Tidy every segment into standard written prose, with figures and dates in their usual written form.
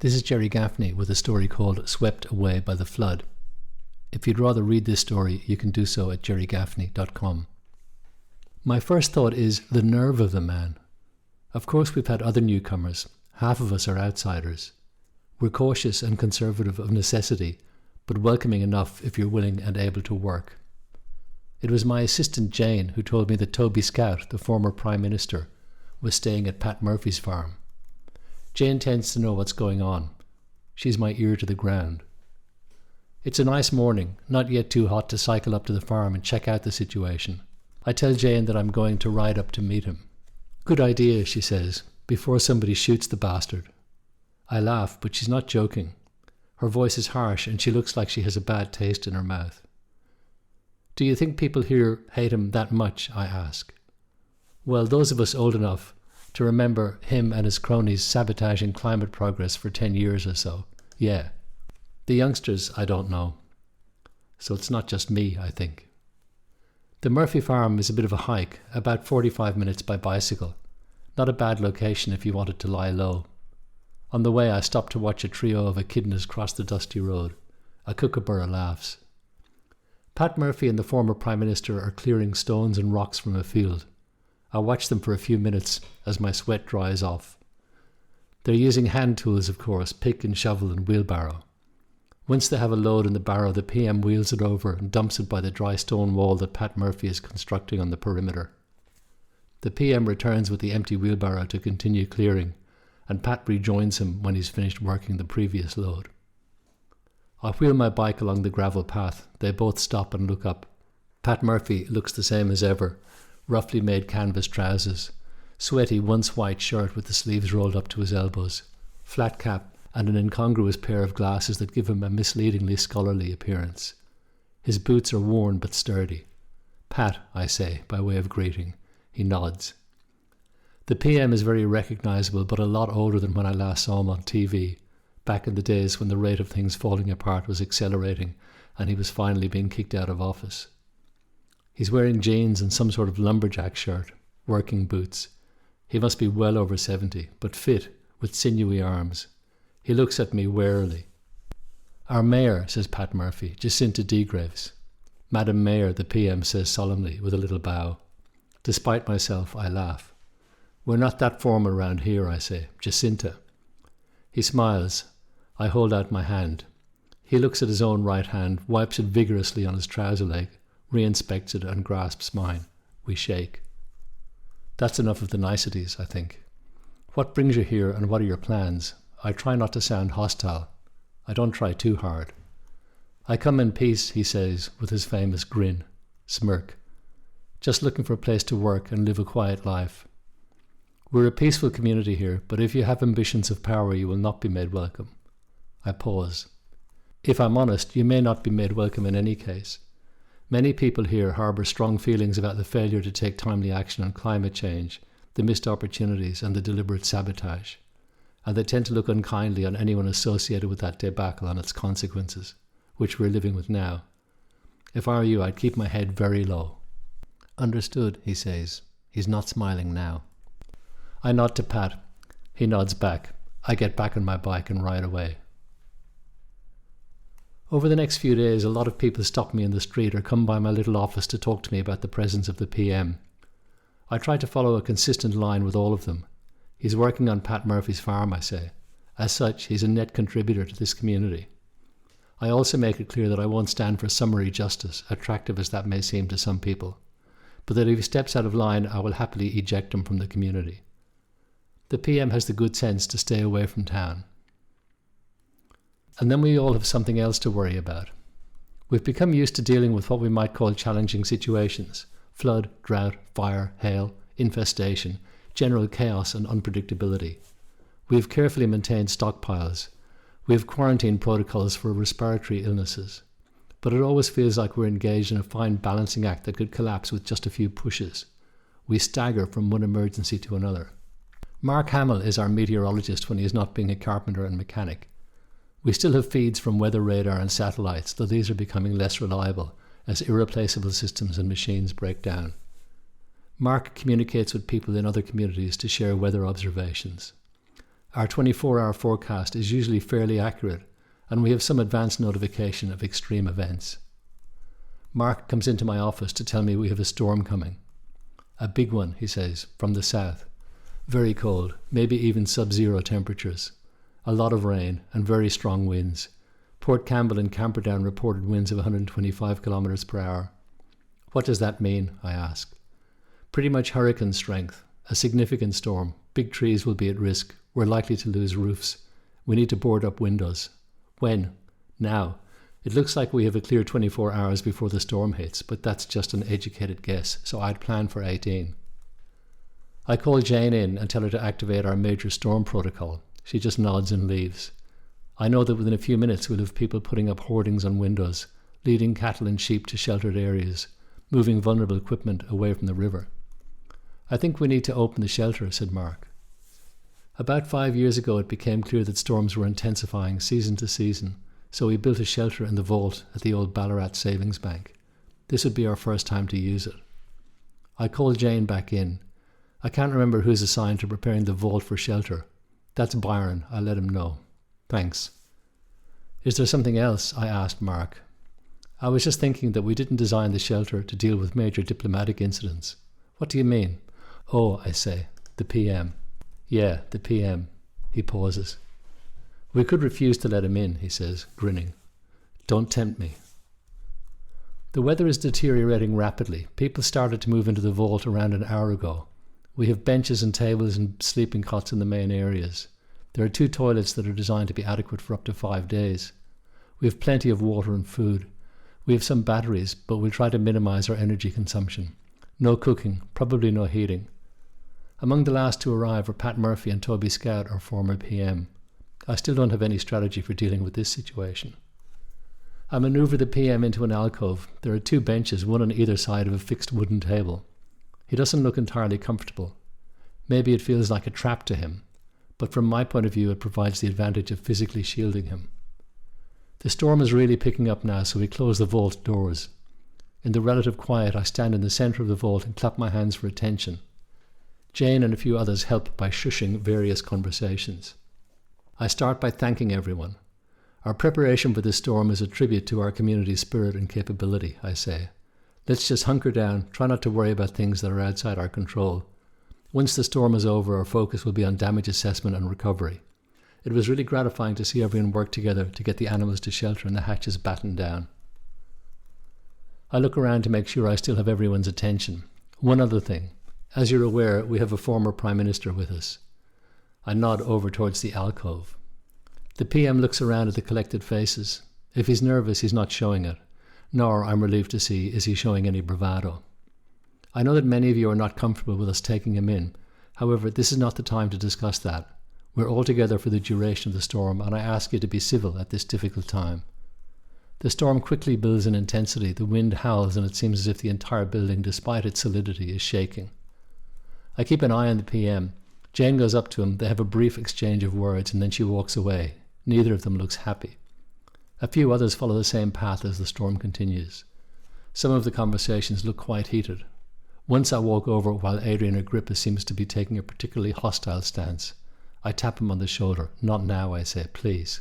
This is Jerry Gaffney with a story called Swept Away by the Flood. If you'd rather read this story, you can do so at jerrygaffney.com. My first thought is the nerve of the man. Of course we've had other newcomers. Half of us are outsiders. We're cautious and conservative of necessity, but welcoming enough if you're willing and able to work. It was my assistant Jane who told me that Toby Scout, the former Prime Minister, was staying at Pat Murphy's farm. Jane tends to know what's going on. She's my ear to the ground. It's a nice morning, not yet too hot to cycle up to the farm and check out the situation. I tell Jane that I'm going to ride up to meet him. Good idea, she says, before somebody shoots the bastard. I laugh, but she's not joking. Her voice is harsh and she looks like she has a bad taste in her mouth. Do you think people here hate him that much? I ask. Well, those of us old enough to remember him and his cronies sabotaging climate progress for 10 years or so. Yeah. The youngsters, I don't know. So it's not just me, I think. The Murphy farm is a bit of a hike, about 45 minutes by bicycle. Not a bad location if you wanted to lie low. On the way I stopped to watch a trio of echidnas cross the dusty road. A kookaburra laughs. Pat Murphy and the former Prime Minister are clearing stones and rocks from a field. I watch them for a few minutes as my sweat dries off. They're using hand tools, of course, pick and shovel and wheelbarrow. Once they have a load in the barrow, the PM wheels it over and dumps it by the dry stone wall that Pat Murphy is constructing on the perimeter. The PM returns with the empty wheelbarrow to continue clearing, and Pat rejoins him when he's finished working the previous load. I wheel my bike along the gravel path. They both stop and look up. Pat Murphy looks the same as ever, roughly made canvas trousers, sweaty once white shirt with the sleeves rolled up to his elbows, flat cap and an incongruous pair of glasses that give him a misleadingly scholarly appearance. His boots are worn but sturdy. Pat, I say, by way of greeting. He nods. The PM is very recognisable but a lot older than when I last saw him on TV, back in the days when the rate of things falling apart was accelerating and he was finally being kicked out of office. He's wearing jeans and some sort of lumberjack shirt, working boots. He must be well over 70, but fit, with sinewy arms. He looks at me warily. Our mayor, says Pat Murphy, Jacinta Degraves. Madam Mayor, the PM says solemnly, with a little bow. Despite myself, I laugh. We're not that formal around here, I say. Jacinta. He smiles. I hold out my hand. He looks at his own right hand, wipes it vigorously on his trouser leg, re-inspects it and grasps mine. We shake. That's enough of the niceties, I think. What brings you here and what are your plans? I try not to sound hostile. I don't try too hard. I come in peace, he says, with his famous grin, smirk. Just looking for a place to work and live a quiet life. We're a peaceful community here, but if you have ambitions of power, you will not be made welcome. I pause. If I'm honest, you may not be made welcome in any case. Many people here harbour strong feelings about the failure to take timely action on climate change, the missed opportunities and the deliberate sabotage. And they tend to look unkindly on anyone associated with that debacle and its consequences, which we're living with now. If I were you, I'd keep my head very low. Understood, he says. He's not smiling now. I nod to Pat. He nods back. I get back on my bike and ride away. Over the next few days, a lot of people stop me in the street or come by my little office to talk to me about the presence of the PM. I try to follow a consistent line with all of them. He's working on Pat Murphy's farm, I say. As such, he's a net contributor to this community. I also make it clear that I won't stand for summary justice, attractive as that may seem to some people, but that if he steps out of line, I will happily eject him from the community. The PM has the good sense to stay away from town. And then we all have something else to worry about. We've become used to dealing with what we might call challenging situations: flood, drought, fire, hail, infestation, general chaos and unpredictability. We have carefully maintained stockpiles. We have quarantine protocols for respiratory illnesses. But it always feels like we're engaged in a fine balancing act that could collapse with just a few pushes. We stagger from one emergency to another. Mark Hamill is our meteorologist when he is not being a carpenter and mechanic. We still have feeds from weather radar and satellites, though these are becoming less reliable as irreplaceable systems and machines break down. Mark communicates with people in other communities to share weather observations. Our 24-hour forecast is usually fairly accurate, and we have some advance notification of extreme events. Mark comes into my office to tell me we have a storm coming. A big one, he says, from the south. Very cold, maybe even sub-zero temperatures. A lot of rain and very strong winds. Port Campbell and Camperdown reported winds of 125 kilometers per hour. What does that mean? I ask. Pretty much hurricane strength. A significant storm. Big trees will be at risk. We're likely to lose roofs. We need to board up windows. When? Now. It looks like we have a clear 24 hours before the storm hits, but that's just an educated guess, so I'd plan for 18. I call Jane in and tell her to activate our major storm protocol. She just nods and leaves. I know that within a few minutes we'll have people putting up hoardings on windows, leading cattle and sheep to sheltered areas, moving vulnerable equipment away from the river. I think we need to open the shelter, said Mark. About 5 years ago it became clear that storms were intensifying season to season, so we built a shelter in the vault at the old Ballarat Savings Bank. This would be our first time to use it. I called Jane back in. I can't remember who's assigned to preparing the vault for shelter. That's Byron, I'll let him know. Thanks. Is there something else? I asked Mark. I was just thinking that we didn't design the shelter to deal with major diplomatic incidents. What do you mean? Oh, I say, the PM. Yeah, the PM. He pauses. We could refuse to let him in, he says, grinning. Don't tempt me. The weather is deteriorating rapidly. People started to move into the vault around an hour ago. We have benches and tables and sleeping cots in the main areas. There are 2 toilets that are designed to be adequate for up to 5 days. We have plenty of water and food. We have some batteries, but we'll try to minimize our energy consumption. No cooking, probably no heating. Among the last to arrive are Pat Murphy and Toby Scout, our former PM. I still don't have any strategy for dealing with this situation. I maneuver the PM into an alcove. There are 2 benches, one on either side of a fixed wooden table. He doesn't look entirely comfortable. Maybe it feels like a trap to him, but from my point of view it provides the advantage of physically shielding him. The storm is really picking up now, so we close the vault doors. In the relative quiet, I stand in the centre of the vault and clap my hands for attention. Jane and a few others help by shushing various conversations. I start by thanking everyone. Our preparation for this storm is a tribute to our community's spirit and capability, I say. Let's just hunker down, try not to worry about things that are outside our control. Once the storm is over, our focus will be on damage assessment and recovery. It was really gratifying to see everyone work together to get the animals to shelter and the hatches battened down. I look around to make sure I still have everyone's attention. One other thing. As you're aware, we have a former Prime Minister with us. I nod over towards the alcove. The PM looks around at the collected faces. If he's nervous, he's not showing it. Nor, I'm relieved to see, is he showing any bravado. I know that many of you are not comfortable with us taking him in. However, this is not the time to discuss that. We're all together for the duration of the storm, and I ask you to be civil at this difficult time. The storm quickly builds in intensity. The wind howls, and it seems as if the entire building, despite its solidity, is shaking. I keep an eye on the PM. Jane goes up to him. They have a brief exchange of words, and then she walks away. Neither of them looks happy. A few others follow the same path as the storm continues. Some of the conversations look quite heated. Once I walk over while Adrian Agrippa seems to be taking a particularly hostile stance. I tap him on the shoulder. Not now, I say, please.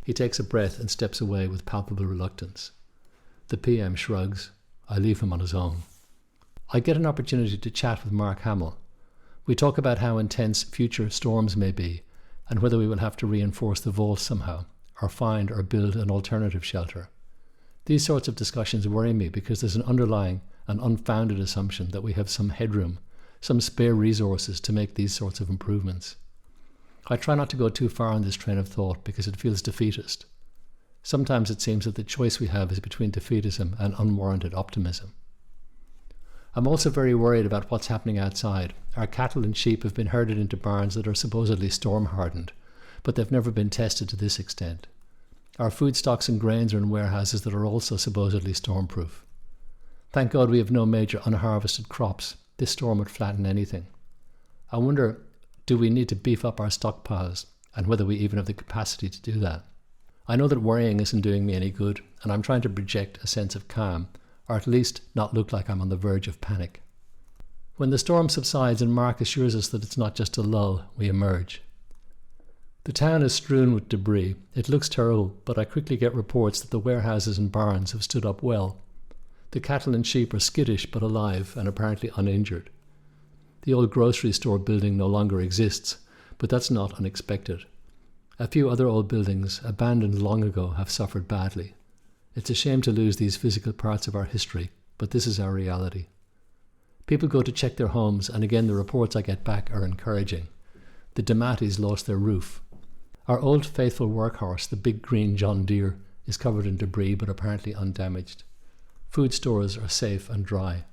He takes a breath and steps away with palpable reluctance. The PM shrugs. I leave him on his own. I get an opportunity to chat with Mark Hamill. We talk about how intense future storms may be and whether we will have to reinforce the vault somehow, or find or build an alternative shelter. These sorts of discussions worry me because there's an underlying and unfounded assumption that we have some headroom, some spare resources to make these sorts of improvements. I try not to go too far on this train of thought because it feels defeatist. Sometimes it seems that the choice we have is between defeatism and unwarranted optimism. I'm also very worried about what's happening outside. Our cattle and sheep have been herded into barns that are supposedly storm-hardened, but they've never been tested to this extent. Our food stocks and grains are in warehouses that are also supposedly stormproof. Thank God we have no major unharvested crops. This storm would flatten anything. I wonder, do we need to beef up our stockpiles, and whether we even have the capacity to do that? I know that worrying isn't doing me any good, and I'm trying to project a sense of calm, or at least not look like I'm on the verge of panic. When the storm subsides and Mark assures us that it's not just a lull, we emerge. The town is strewn with debris. It looks terrible, but I quickly get reports that the warehouses and barns have stood up well. The cattle and sheep are skittish but alive and apparently uninjured. The old grocery store building no longer exists, but that's not unexpected. A few other old buildings, abandoned long ago, have suffered badly. It's a shame to lose these physical parts of our history, but this is our reality. People go to check their homes, and again the reports I get back are encouraging. The DeMattis lost their roof. Our old faithful workhorse, the big green John Deere, is covered in debris but apparently undamaged. Food stores are safe and dry.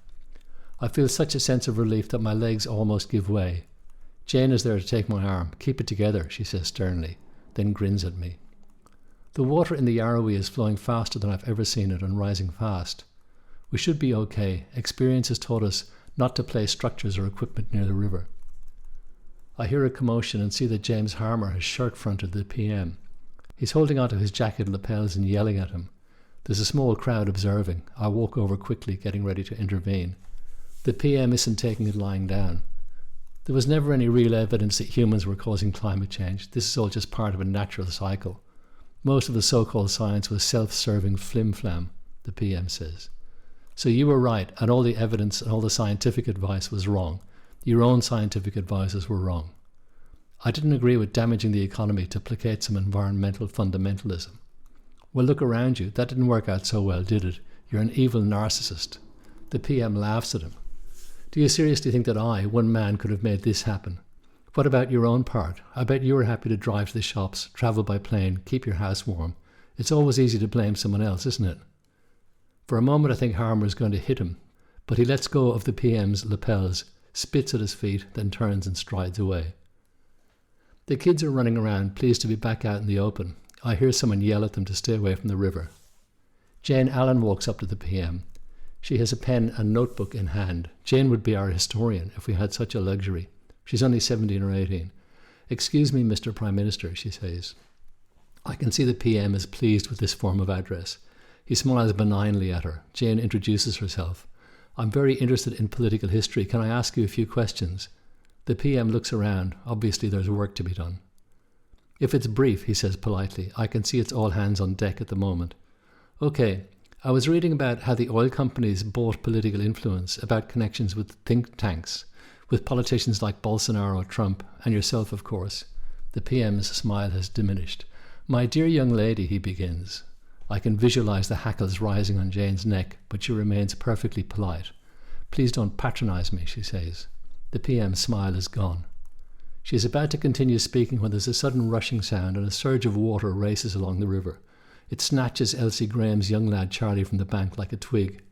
I feel such a sense of relief that my legs almost give way. Jane is there to take my arm. "Keep it together," she says sternly, then grins at me. The water in the Yarrowee is flowing faster than I've ever seen it and rising fast. We should be okay. Experience has taught us not to place structures or equipment near the river. I hear a commotion and see that James Harmer has shirt-fronted the PM. He's holding onto his jacket lapels and yelling at him. There's a small crowd observing. I walk over quickly, getting ready to intervene. The PM isn't taking it lying down. There was never any real evidence that humans were causing climate change. This is all just part of a natural cycle. Most of the so-called science was self-serving flim-flam, the PM says. So you were right, and all the evidence and all the scientific advice was wrong. Your own scientific advices were wrong. I didn't agree with damaging the economy to placate some environmental fundamentalism. Well, look around you. That didn't work out so well, did it? You're an evil narcissist. The PM laughs at him. Do you seriously think that I, one man, could have made this happen? What about your own part? I bet you were happy to drive to the shops, travel by plane, keep your house warm. It's always easy to blame someone else, isn't it? For a moment I think Harmer is going to hit him, but he lets go of the PM's lapels, spits at his feet, then turns and strides away. The kids are running around, pleased to be back out in the open. I hear someone yell at them to stay away from the river. Jane Allen walks up to the PM. She has a pen and notebook in hand. Jane would be our historian if we had such a luxury. She's only 17 or 18. "Excuse me, Mr. Prime Minister," she says. I can see the PM is pleased with this form of address. He smiles benignly at her. Jane introduces herself. "I'm very interested in political history. Can I ask you a few questions?" The PM looks around. Obviously there's work to be done. "If it's brief," he says politely. "I can see it's all hands on deck at the moment." "Okay. I was reading about how the oil companies bought political influence, about connections with think tanks, with politicians like Bolsonaro, Trump, and yourself, of course." The PM's smile has diminished. "My dear young lady," he begins. I can visualize the hackles rising on Jane's neck, but she remains perfectly polite. "Please don't patronize me," she says. The PM's smile is gone. She is about to continue speaking when there's a sudden rushing sound and a surge of water races along the river. It snatches Elsie Graham's young lad Charlie from the bank like a twig.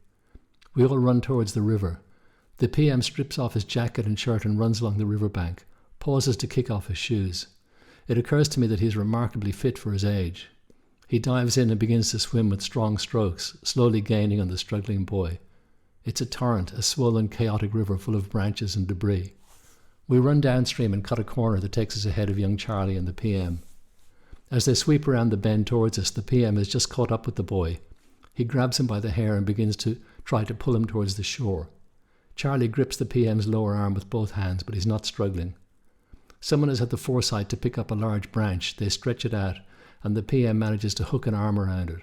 We all run towards the river. The PM strips off his jacket and shirt and runs along the river bank, pauses to kick off his shoes. It occurs to me that he is remarkably fit for his age. He dives in and begins to swim with strong strokes, slowly gaining on the struggling boy. It's a torrent, a swollen, chaotic river full of branches and debris. We run downstream and cut a corner that takes us ahead of young Charlie and the PM. As they sweep around the bend towards us, the PM has just caught up with the boy. He grabs him by the hair and begins to try to pull him towards the shore. Charlie grips the PM's lower arm with both hands, but he's not struggling. Someone has had the foresight to pick up a large branch. They stretch it out, and the PM manages to hook an arm around it.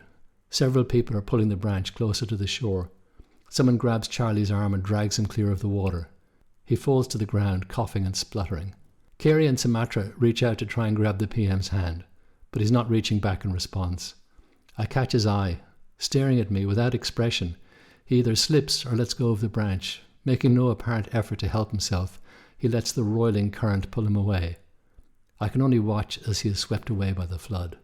Several people are pulling the branch closer to the shore. Someone grabs Charlie's arm and drags him clear of the water. He falls to the ground, coughing and spluttering. Carey and Sumatra reach out to try and grab the PM's hand, but he's not reaching back in response. I catch his eye, staring at me without expression. He either slips or lets go of the branch. Making no apparent effort to help himself, he lets the roiling current pull him away. I can only watch as he is swept away by the flood.